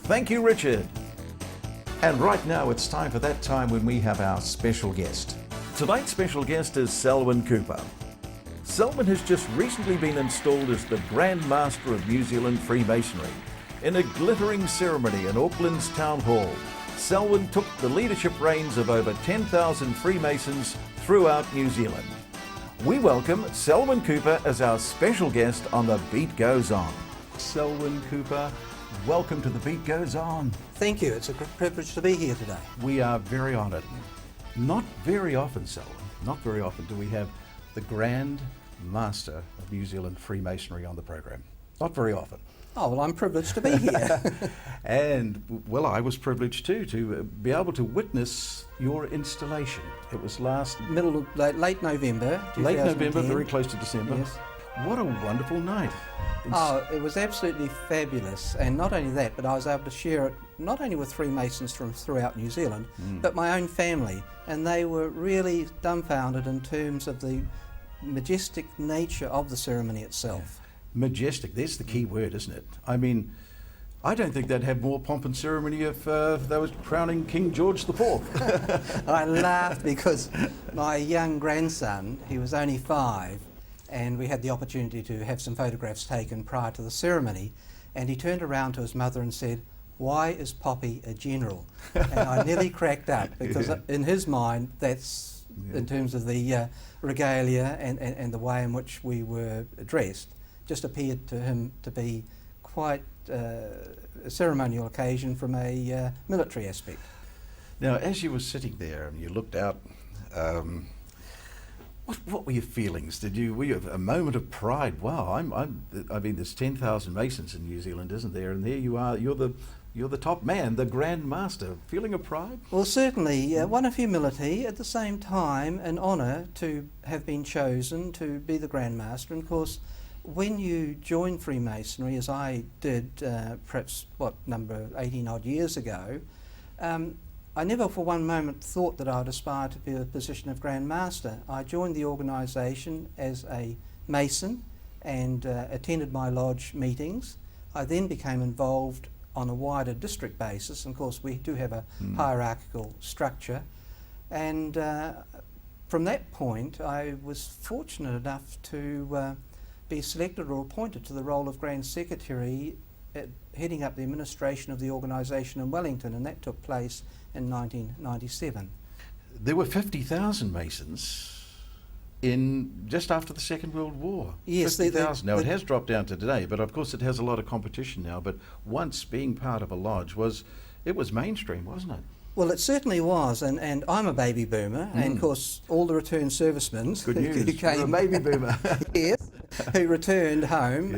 Thank you, Richard. And right now it's time for that time when we have our special guest. Tonight's special guest is Selwyn Cooper. Selwyn has just recently been installed as the Grand Master of New Zealand Freemasonry. In a glittering ceremony in Auckland's Town Hall, Selwyn took the leadership reins of over 10,000 Freemasons throughout New Zealand. We welcome Selwyn Cooper as our special guest on The Beat Goes On. Selwyn Cooper, welcome to The Beat Goes On. Thank you. It's a great privilege to be here today. We are very honoured. Not very often, Selwyn, not very often do we have the Grand Master of New Zealand Freemasonry on the program. Not very often. Oh, well, I'm privileged to be here. And, well, I was privileged too to be able to witness your installation. It was late November. Late November, very close to December. Yes. What a wonderful night. Oh, it was absolutely fabulous. And not only that, but I was able to share it not only with Freemasons from throughout New Zealand, but my own family. And they were really dumbfounded in terms of the majestic nature of the ceremony itself. Majestic, there's the key word, isn't it? I mean, I don't think they'd have more pomp and ceremony if they was crowning King George IV. I laughed because my young grandson, he was only 5, and we had the opportunity to have some photographs taken prior to the ceremony, and he turned around to his mother and said, "Why is Poppy a general?" And I nearly cracked up because in his mind, that's in terms of the regalia and the way in which we were dressed, just appeared to him to be quite a ceremonial occasion from a military aspect. Now, as you were sitting there and you looked out, what were your feelings? Were you a moment of pride? Wow, I mean, there's 10,000 Masons in New Zealand, isn't there? And there you are. You're the top man, the Grand Master. Feeling of pride? Well, certainly one of humility, at the same time an honour to have been chosen to be the Grand Master. And of course, when you join Freemasonry, as I did perhaps, 18 odd years ago, I never for one moment thought that I would aspire to be a position of Grand Master. I joined the organisation as a Mason and attended my lodge meetings. I then became involved on a wider district basis, and of course we do have a hierarchical structure, and from that point I was fortunate enough to be selected or appointed to the role of Grand Secretary, heading up the administration of the organisation in Wellington, and that took place in 1997. There were 50,000 Masons in just after the Second World War. Yes, 50,000. Now it has dropped down to today, but of course it has a lot of competition now. But once being part of a lodge was mainstream, wasn't it? Well, it certainly was, and I'm a baby boomer, and of course all the returned servicemen who came, a baby boomer, yes, who returned home,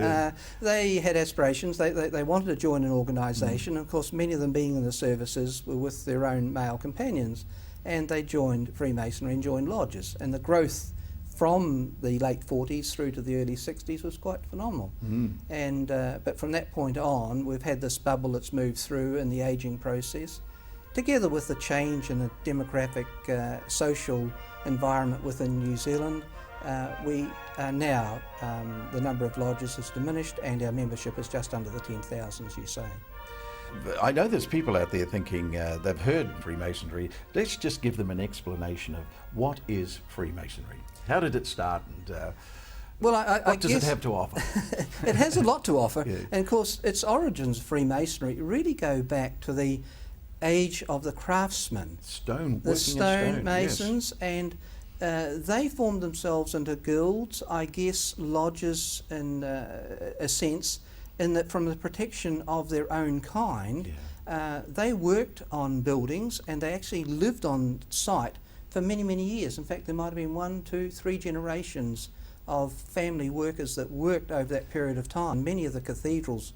they had aspirations. They wanted to join an organisation. Of course, many of them being in the services were with their own male companions, and they joined Freemasonry and joined lodges, and the growth from the late 40s through to the early 60s was quite phenomenal. And but from that point on, we've had this bubble that's moved through in the ageing process, together with the change in the demographic social environment within New Zealand. We are now, the number of lodges has diminished and our membership is just under the 10,000, as you say. I know there's people out there thinking they've heard Freemasonry. Let's just give them an explanation of what is Freemasonry. How did it start, and what does it have to offer? It has a lot to offer, Yeah. and of course its origins of Freemasonry really go back to the age of the craftsmen, the stone masons, yes. And they formed themselves into guilds, I guess lodges in a sense, in that from the protection of their own kind, they worked on buildings and they actually lived on site for many, many years. In fact, there might have been 1, 2, 3 generations of family workers that worked over that period of time. Many of the cathedrals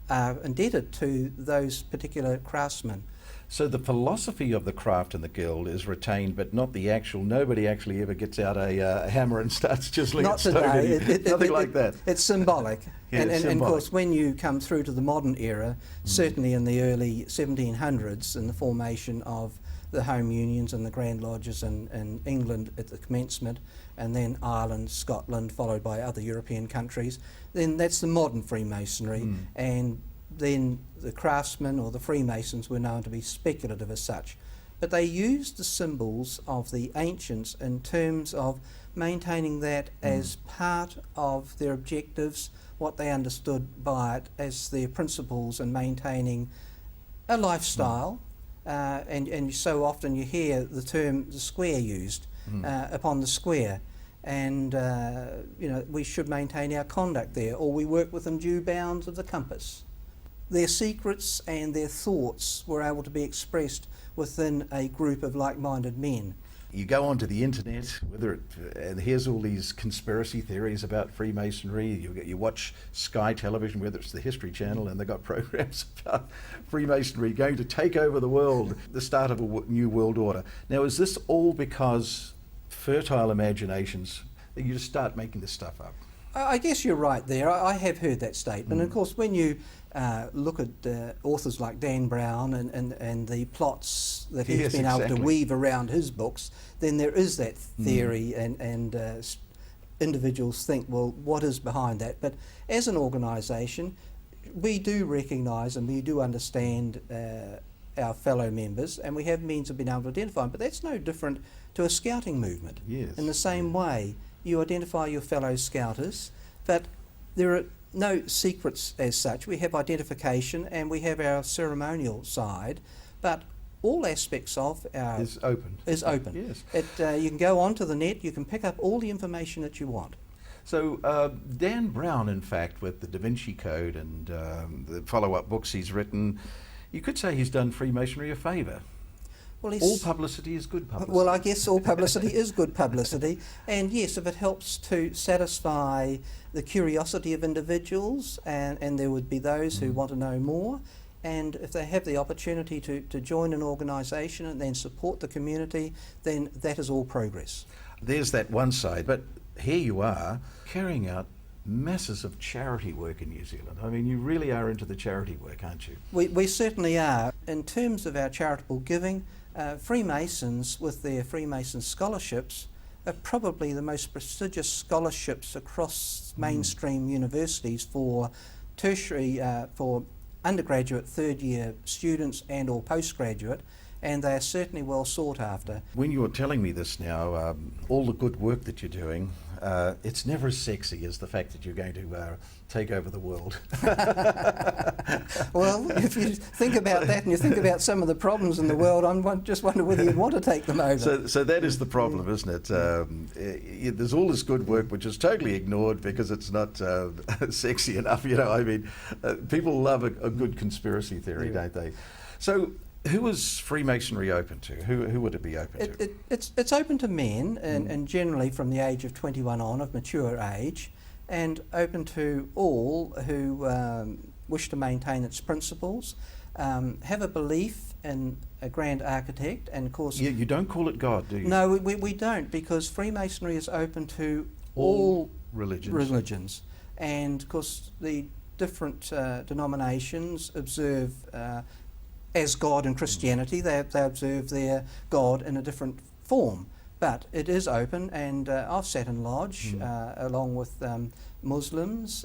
are indebted to those particular craftsmen. So the philosophy of the craft and the guild is retained, but not the actual. Nobody actually ever gets out a hammer and starts chiseling Not stone. today. Nothing like that. It's symbolic. Yeah, and symbolic. of course, when you come through to the modern era, certainly in the early 1700s, in the formation of the home unions and the Grand Lodges in England at the commencement, and then Ireland, Scotland, followed by other European countries, then that's the modern Freemasonry. And then the craftsmen or the Freemasons were known to be speculative as such. But they used the symbols of the ancients in terms of maintaining that as part of their objectives, what they understood by it as their principles, and maintaining a lifestyle. And so often you hear the term the square used upon the square, and we should maintain our conduct there, or we work within due bounds of the compass. Their secrets and their thoughts were able to be expressed within a group of like-minded men. You go onto the internet, and here's all these conspiracy theories about Freemasonry. You watch Sky Television, whether it's the History Channel, and they've got programs about Freemasonry going to take over the world, the start of a new world order. Now, is this all because fertile imaginations, that you just start making this stuff up? I guess you're right there. I have heard that statement. And of course, when you look at authors like Dan Brown and the plots that he's been able to weave around his books, then there is that theory, and individuals think, well, what is behind that? But as an organisation, we do recognise and we do understand our fellow members, and we have means of being able to identify them. But that's no different to a scouting movement. Yes. In the same way, you identify your fellow scouters, but there are no secrets as such. We have identification and we have our ceremonial side, but all aspects of our is open. Yes. You can go onto the net, you can pick up all the information that you want. So Dan Brown, in fact, with the Da Vinci Code and the follow-up books he's written, you could say he's done Freemasonry a favour. Well, all publicity is good publicity. Well, I guess all publicity is good publicity. And yes, if it helps to satisfy the curiosity of individuals, and there would be those who want to know more, and if they have the opportunity to join an organisation and then support the community, then that is all progress. There's that one side, but here you are carrying out masses of charity work in New Zealand. I mean, you really are into the charity work, aren't you? We certainly are. In terms of our charitable giving, Freemasons, with their Freemason scholarships, are probably the most prestigious scholarships across mainstream universities for tertiary, for undergraduate third-year students and or postgraduate, and they are certainly well sought after. When you're telling me this now, all the good work that you're doing, it's never as sexy as the fact that you're going to take over the world. Well, if you think about that and you think about some of the problems in the world, I just wonder whether you'd want to take them over. So that is the problem, isn't it? There's all this good work which is totally ignored because it's not sexy enough. You know, I mean, people love a good conspiracy theory, don't they? So who is Freemasonry open to? Who would it be open to? It's open to men, and generally from the age of 21 on, of mature age, and open to all who wish to maintain its principles, have a belief in a grand architect, and of course... You don't call it God, do you? No, we don't, because Freemasonry is open to all religions. And of course the different denominations observe as God in Christianity, they observe their God in a different form. But it is open, and I've sat in lodge along with Muslims,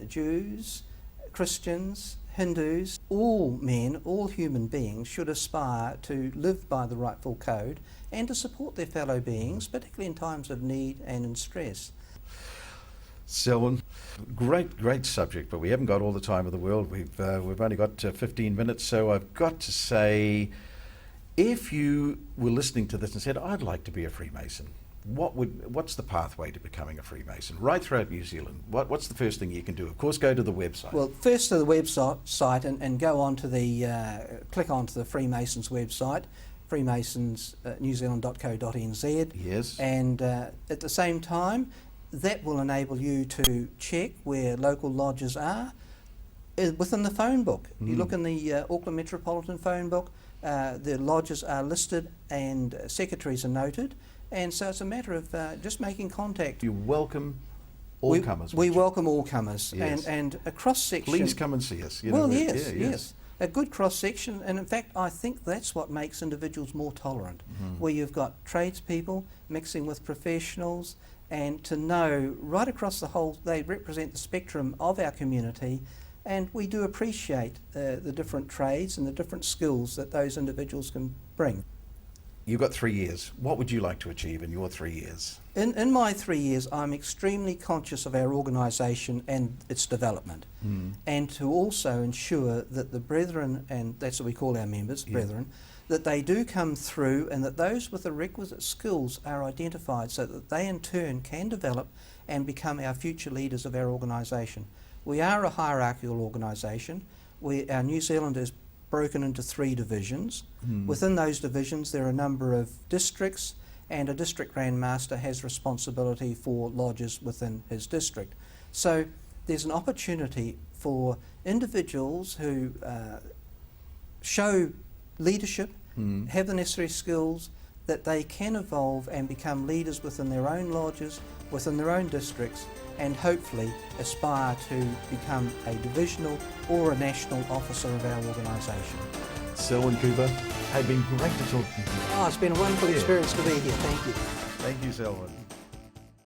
Jews, Christians, Hindus. All men, all human beings should aspire to live by the rightful code and to support their fellow beings, particularly in times of need and in stress. Selwyn, great subject, but we haven't got all the time of the world. We've only got 15 minutes, so I've got to say, if you were listening to this and said, I'd like to be a Freemason, what's the pathway to becoming a Freemason right throughout New Zealand? What's the first thing you can do? Of course, go to the website. Well, first to the website and go on to click onto the Freemasons website, freemasonsnewzealand.co.nz. Yes. And at the same time, that will enable you to check where local lodges are within the phone book. You look in the Auckland Metropolitan phone book, the lodges are listed and secretaries are noted, and so it's a matter of just making contact. You welcome all comers. We welcome all comers, yes. and a cross-section... Please come and see us. Yes. A good cross-section, and in fact I think that's what makes individuals more tolerant, where you've got tradespeople mixing with professionals, and to know right across the whole, they represent the spectrum of our community, and we do appreciate the different trades and the different skills that those individuals can bring. You've got 3 years. What would you like to achieve in your 3 years? In my 3 years, I'm extremely conscious of our organisation and its development, and to also ensure that the brethren, and that's what we call our members, brethren, that they do come through and that those with the requisite skills are identified so that they in turn can develop and become our future leaders of our organisation. We are a hierarchical organisation. Our New Zealand is broken into 3 divisions. Within those divisions there are a number of districts, and a district Grand Master has responsibility for lodges within his district. So there's an opportunity for individuals who show leadership, have the necessary skills, that they can evolve and become leaders within their own lodges, within their own districts, and hopefully aspire to become a divisional or a national officer of our organisation. Selwyn Cooper, it's been great to talk to you. Oh, it's been a wonderful experience to be here. Thank you. Thank you, Selwyn.